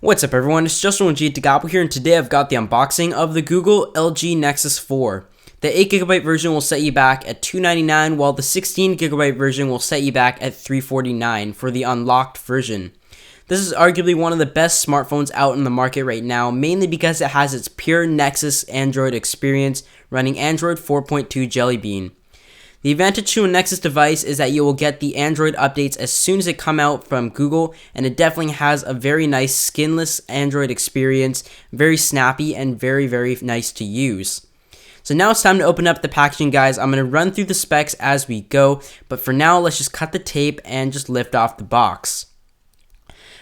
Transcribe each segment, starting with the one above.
What's up everyone, it's Justin LG Nexus here, and today I've got the unboxing of the Google LG Nexus 4. The 8GB version will set you back at $299, while the 16GB version will set you back at $349 for the unlocked version. This is arguably one of the best smartphones out in the market right now, mainly because it has its pure Nexus Android experience running Android 4.2 Jelly Bean. The advantage to a Nexus device is that you will get the Android updates as soon as they come out from Google, and it definitely has a very nice skinless Android experience, very snappy and very nice to use. So now it's time to open up the packaging, guys. I'm going to run through the specs as we go, but for now let's just cut the tape and just lift off the box.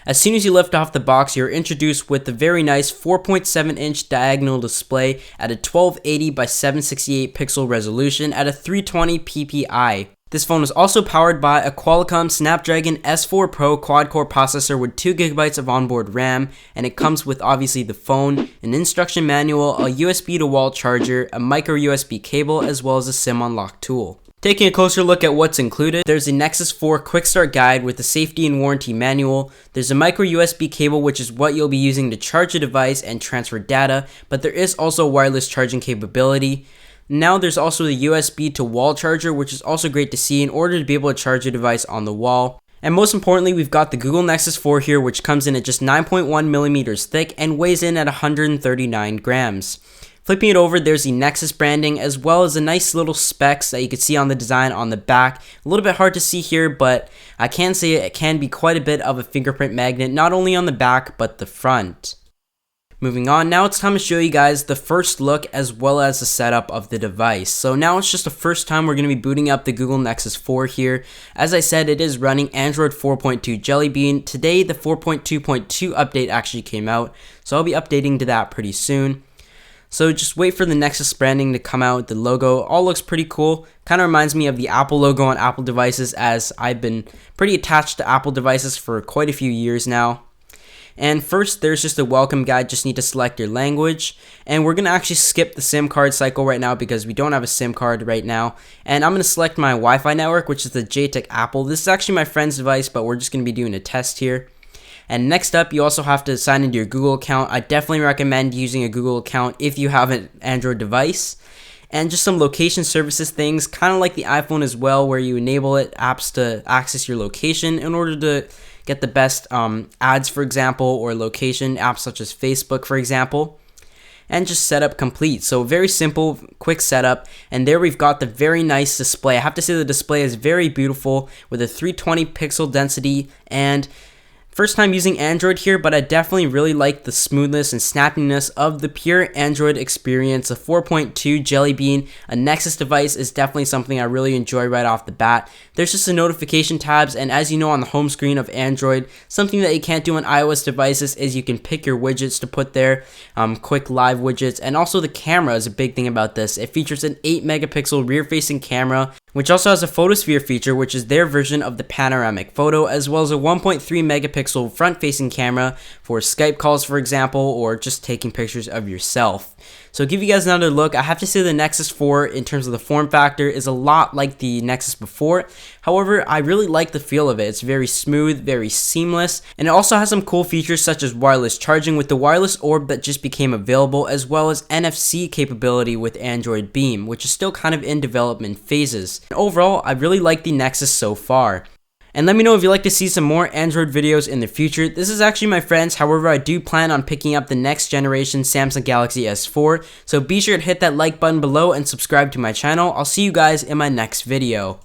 As soon as you lift off the box, you're introduced with the very nice 4.7-inch diagonal display at a 1280 by 768 pixel resolution at a 320 ppi. This phone is also powered by a Qualacomm Snapdragon S4 Pro quad-core processor with 2GB of onboard RAM, and it comes with obviously the phone, an instruction manual, a USB to wall charger, a micro USB cable, as well as a SIM unlock tool. Taking a closer look at what's included, there's a Nexus 4 quick start guide with a safety and warranty manual. There's a micro USB cable, which is what you'll be using to charge a device and transfer data, but there is also wireless charging capability. Now there's also the USB to wall charger, which is also great to see in order to be able to charge a device on the wall. And most importantly, we've got the Google Nexus 4 here, which comes in at just 9.1mm thick and weighs in at 139 grams. Flipping it over, there's the Nexus branding, as well as the nice little specs that you can see on the design on the back. A little bit hard to see here, but I can say it can be quite a bit of a fingerprint magnet, not only on the back, but the front. Moving on, now it's time to show you guys the first look as well as the setup of the device. So now it's just the first time we're going to be booting up the Google Nexus 4 here. As I said, it is running Android 4.2 Jelly Bean. Today, the 4.2.2 update actually came out, so I'll be updating to that pretty soon. So just wait for the Nexus branding to come out. The logo all looks pretty cool. Kind of reminds me of the Apple logo on Apple devices, as I've been pretty attached to Apple devices for quite a few years now. And first, there's just a welcome guide. Just need to select your language. And we're going to actually skip the SIM card cycle right now because we don't have a SIM card right now. And I'm going to select my Wi-Fi network, which is the JTech Apple. This is actually my friend's device, but we're just going to be doing a test here. And next up, you also have to sign into your Google account. I definitely recommend using a Google account if you have an Android device. And just some location services things, kind of like the iPhone as well, where you enable apps to access your location in order to get the best ads, for example, or location apps such as Facebook, for example. And just setup complete. So very simple, quick setup. And there we've got the very nice display. I have to say the display is very beautiful with a 320 pixel density, and first time using Android here, but I definitely really like the smoothness and snappiness of the pure Android experience. A 4.2 Jelly Bean, a Nexus device, is definitely something I really enjoy right off the bat. There's just the notification tabs, and as you know on the home screen of Android, something that you can't do on iOS devices is you can pick your widgets to put there, quick live widgets, and also the camera is a big thing about this. It features an 8 megapixel rear facing camera, which also has a photosphere feature, which is their version of the panoramic photo, as well as a 1.3 megapixel front-facing camera for Skype calls, for example, or just taking pictures of yourself. So to give you guys another look, I have to say the Nexus 4, in terms of the form factor, is a lot like the Nexus before. However, I really like the feel of it. It's very smooth, very seamless, and it also has some cool features such as wireless charging with the wireless orb that just became available, as well as NFC capability with Android Beam, which is still kind of in development phases. And overall, I really like the Nexus so far. And let me know if you'd like to see some more Android videos in the future. This is actually my friend's, however I do plan on picking up the next generation Samsung Galaxy S4, so be sure to hit that like button below and subscribe to my channel. I'll see you guys in my next video.